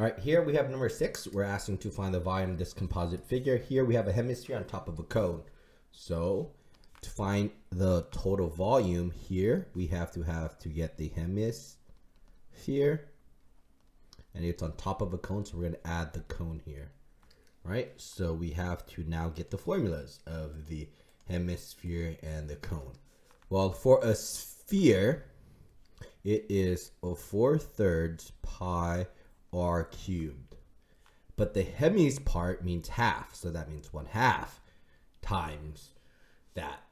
All right, here we have number 6. We're asking to find the volume of this composite figure. Here we have a hemisphere on top of a cone. So to find the total volume here, we have to get the hemisphere, and it's on top of a cone, so we're going to add the cone here. Right? So we have to now get the formulas of the hemisphere and the cone. Well, for a sphere, it is 4/3 pi r cubed. But the hemis part means half, so that means 1/2 times that.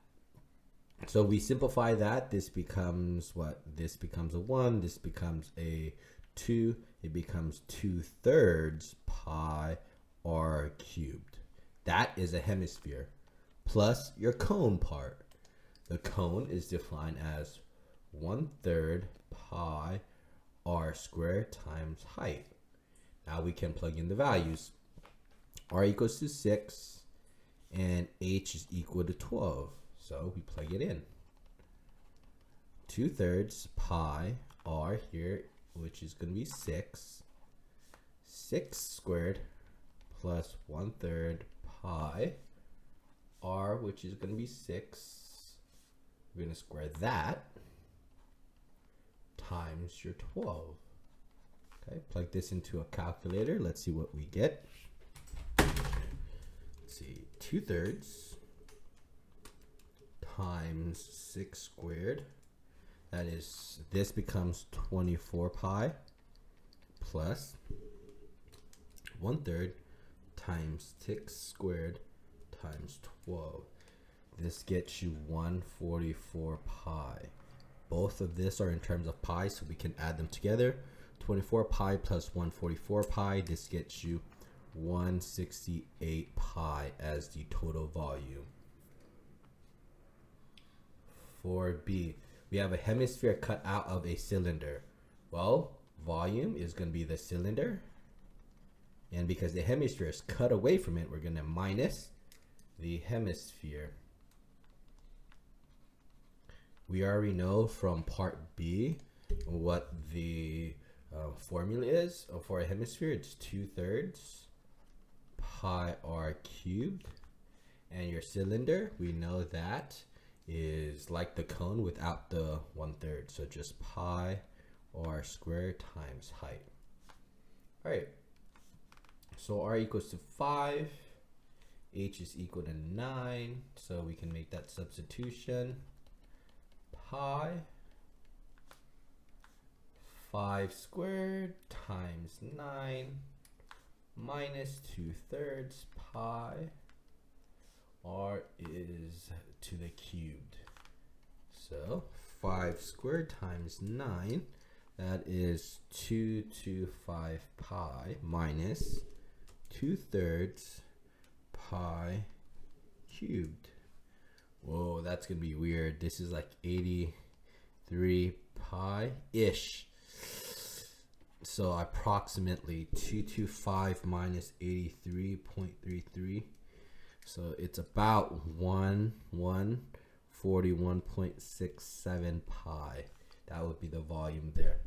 So we simplify that. This becomes what? This becomes a 1. This becomes a 2. It becomes 2/3 pi r cubed. That is a hemisphere. Plus your cone part. The cone is defined as 1/3 pi r squared times height. Now we can plug in the values. R equals to 6 and h is equal to 12. So we plug it in. 2/3 pi r here, which is going to be 6. 6 squared plus 1/3 pi r, which is going to be 6. We're going to square that times your 12. Okay, plug this into a calculator. Let's see what we get. Let's see, 2/3 times 6 squared. That is, this becomes 24 pi plus 1/3 times 6 squared times 12. This gets you 144 pi. Both of this are in terms of pi, so we can add them together. 24 pi plus 144 pi, this gets you 168 pi as the total volume. For B, we have a hemisphere cut out of a cylinder. Well, volume is going to be the cylinder. And because the hemisphere is cut away from it, we're going to minus the hemisphere. We already know from part B what the formula is for a hemisphere. It's 2/3 pi r cubed. And your cylinder, we know that is like the cone without the 1/3. So just pi r squared times height. All right. So r equals to 5. H is equal to 9. So we can make that substitution. Pi 5 squared times 9 minus 2/3 pi r is to the cubed. So 5 squared times 9, that is 225 pi minus 2/3 pi cubed. Whoa, that's gonna be weird. This is like 83 pi-ish. So approximately 225 minus 83.33. So it's about 141.67 pi. That would be the volume there.